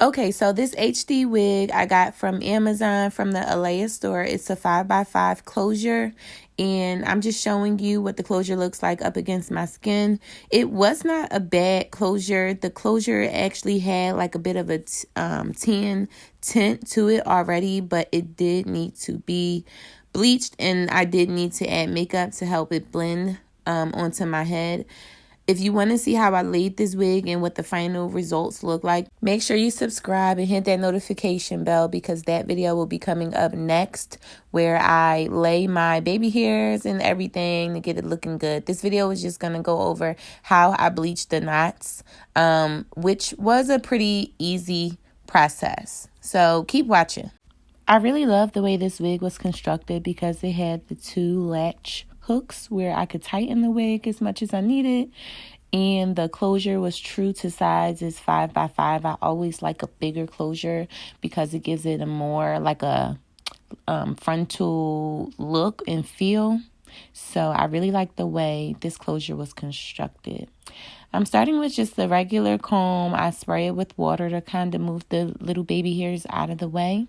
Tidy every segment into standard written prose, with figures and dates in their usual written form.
Okay, so this HD wig I got from Amazon from the Alea store. It's a 5x5 closure, and I'm just showing you what the closure looks like up against my skin. It was not a bad closure. The closure actually had like a bit of a tan tint to it already, but it did need to be bleached, and I did need to add makeup to help it blend onto my head. If you want to see how I laid this wig and what the final results look like, make sure you subscribe and hit that notification bell, because that video will be coming up next, where I lay my baby hairs and everything to get it looking good. This video is just going to go over how I bleached the knots, which was a pretty easy process. So keep watching. I really love the way this wig was constructed because it had the 2 latch hooks where I could tighten the wig as much as I needed, and the closure was true to size. It's 5x5. I always like a bigger closure because it gives it a more like a frontal look and feel. So I really like the way this closure was constructed. I'm starting with just the regular comb. I spray it with water to kind of move the little baby hairs out of the way.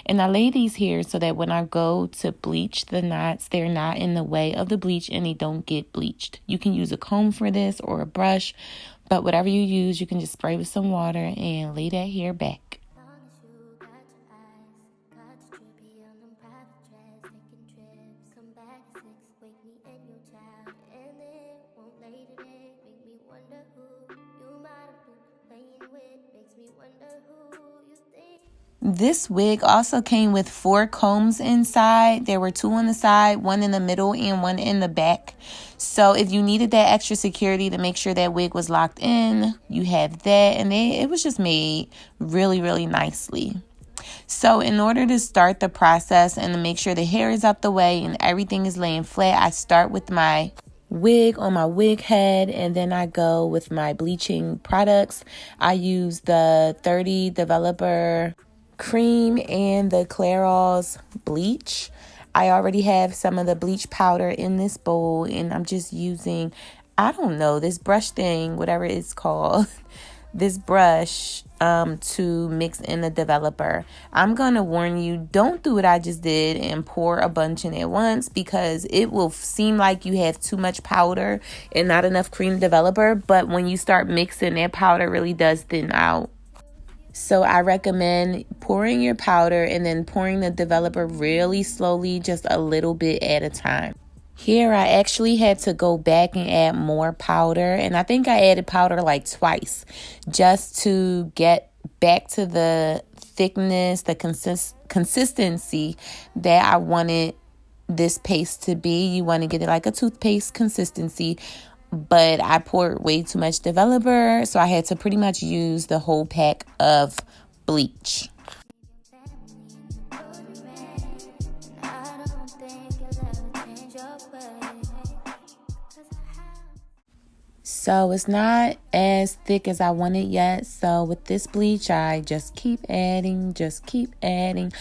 And I lay these here so that when I go to bleach the knots, they're not in the way of the bleach and they don't get bleached. You can use a comb for this or a brush, but whatever you use, you can just spray with some water and lay that hair back. This wig also came with 4 combs inside. There were 2 on the side, 1 in the middle, and 1 in the back. So if you needed that extra security to make sure that wig was locked in, you have that. And it was just made really, really nicely. So in order to start the process and to make sure the hair is out the way and everything is laying flat, I start with my wig on my wig head, and then I go with my bleaching products. I use the 30 Developer Cream and the Clairol's bleach. I already have some of the bleach powder in this bowl, and I'm just using, I don't know, this brush thing, whatever it's called, this brush to mix in the developer. I'm going to warn you, don't do what I just did and pour a bunch in at once, because it will seem like you have too much powder and not enough cream developer, but when you start mixing, that powder really does thin out. So I recommend pouring your powder and then pouring the developer really slowly, just a little bit at a time. Here I actually had to go back and add more powder, and I think I added powder like twice just to get back to the thickness, the consistency that I wanted this paste to be. You want to get it like a toothpaste consistency, but I poured way too much developer, so I had to pretty much use the whole pack of bleach. So it's not as thick as I want it yet. So with this bleach, I just keep adding, just keep adding.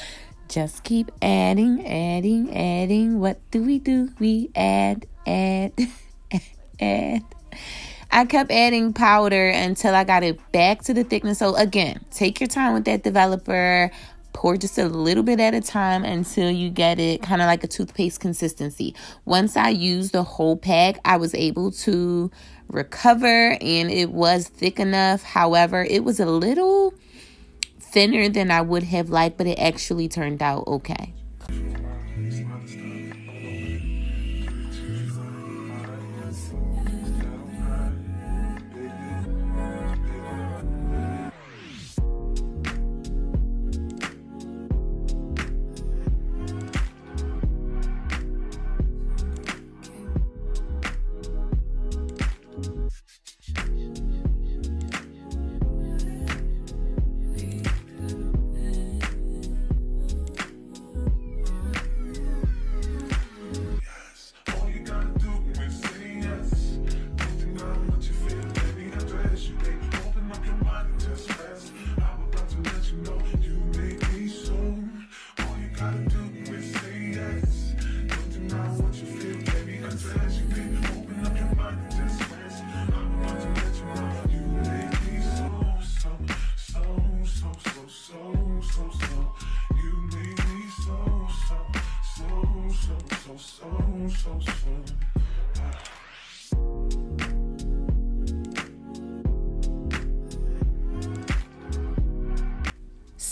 What do? We add. I kept adding powder until I got it back to the thickness. So again, take your time with that developer. Pour just a little bit at a time until you get it kind of like a toothpaste consistency. Once I used the whole pack, I was able to recover and it was thick enough. However, it was a little thinner than I would have liked, but it actually turned out okay.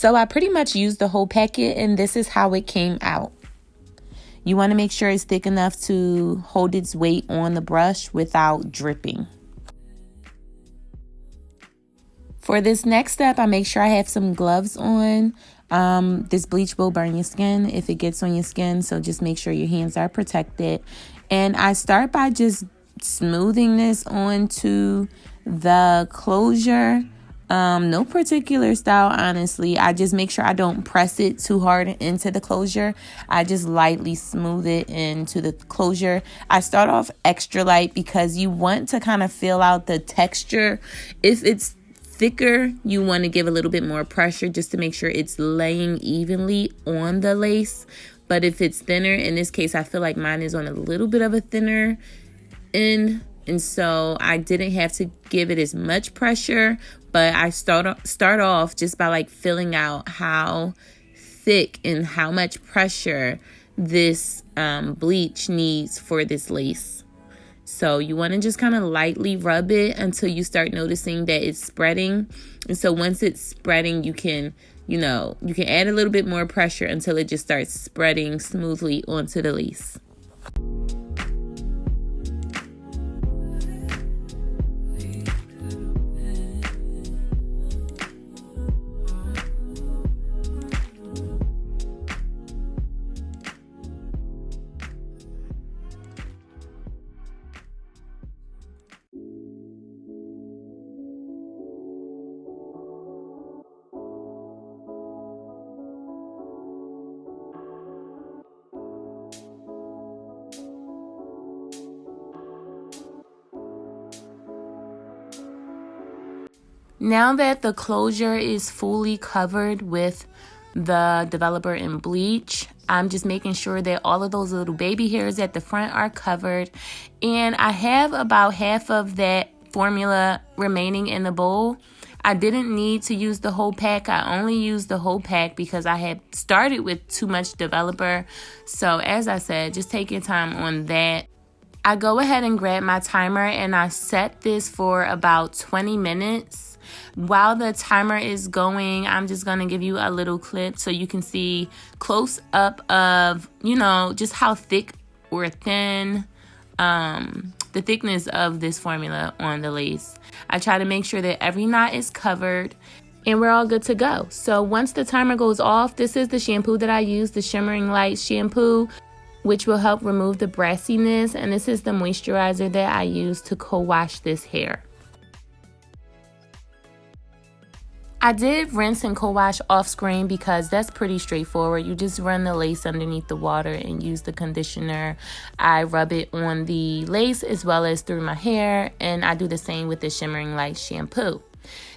So I pretty much used the whole packet, and this is how it came out. You want to make sure it's thick enough to hold its weight on the brush without dripping. For this next step, I make sure I have some gloves on. This bleach will burn your skin if it gets on your skin, so just make sure your hands are protected. And I start by just smoothing this onto the closure. No particular style, honestly. I just make sure I don't press it too hard into the closure. I just lightly smooth it into the closure. I start off extra light because you want to kind of feel out the texture. If it's thicker, you want to give a little bit more pressure just to make sure it's laying evenly on the lace. But if it's thinner, in this case, I feel like mine is on a little bit of a thinner end. And so I didn't have to give it as much pressure, but I start off just by like feeling out how thick and how much pressure this bleach needs for this lace. So you want to just kind of lightly rub it until you start noticing that it's spreading. And so once it's spreading, you can add a little bit more pressure until it just starts spreading smoothly onto the lace. Now that the closure is fully covered with the developer in bleach, I'm just making sure that all of those little baby hairs at the front are covered. And I have about half of that formula remaining in the bowl. I didn't need to use the whole pack. I only used the whole pack because I had started with too much developer. So as I said, just take your time on that. I go ahead and grab my timer and I set this for about 20 minutes. While the timer is going, I'm just going to give you a little clip so you can see close up of, just how thick or thin, the thickness of this formula on the lace. I try to make sure that every knot is covered and we're all good to go. So once the timer goes off, this is the shampoo that I use, the Shimmering Light shampoo, which will help remove the brassiness. And this is the moisturizer that I use to co-wash this hair. I did rinse and co-wash off screen because that's pretty straightforward. You just run the lace underneath the water and use the conditioner. I rub it on the lace as well as through my hair, and I do the same with the Shimmering Light shampoo.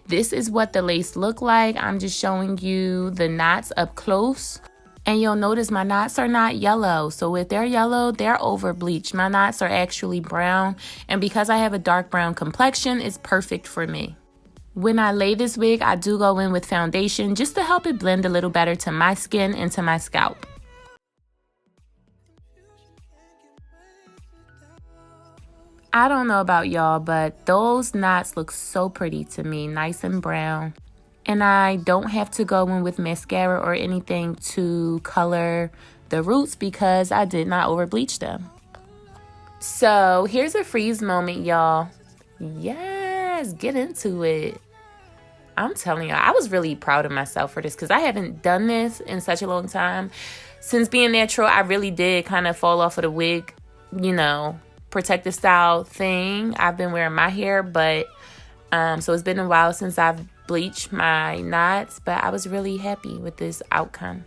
This is what the lace look like. I'm just showing you the knots up close. And you'll notice my knots are not yellow. So if they're yellow, they're over bleached. My knots are actually brown. And because I have a dark brown complexion, it's perfect for me. When I lay this wig, I do go in with foundation just to help it blend a little better to my skin and to my scalp. I don't know about y'all, but those knots look so pretty to me, nice and brown. And I don't have to go in with mascara or anything to color the roots because I did not over bleach them. So here's a freeze moment, y'all. Yes, get into it. I'm telling you, I was really proud of myself for this because I haven't done this in such a long time. Since being natural, I really did kind of fall off of the wig, protective style thing. I've been wearing my hair, but so it's been a while since I've bleached my knots, but I was really happy with this outcome.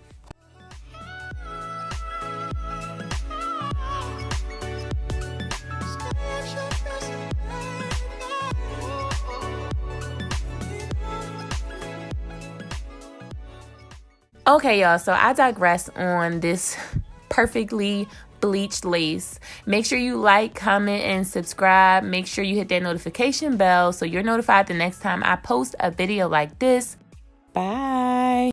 Okay, y'all, so I digress on this perfectly bleached lace. Make sure you like, comment, and subscribe. Make sure you hit that notification bell so you're notified the next time I post a video like this. Bye.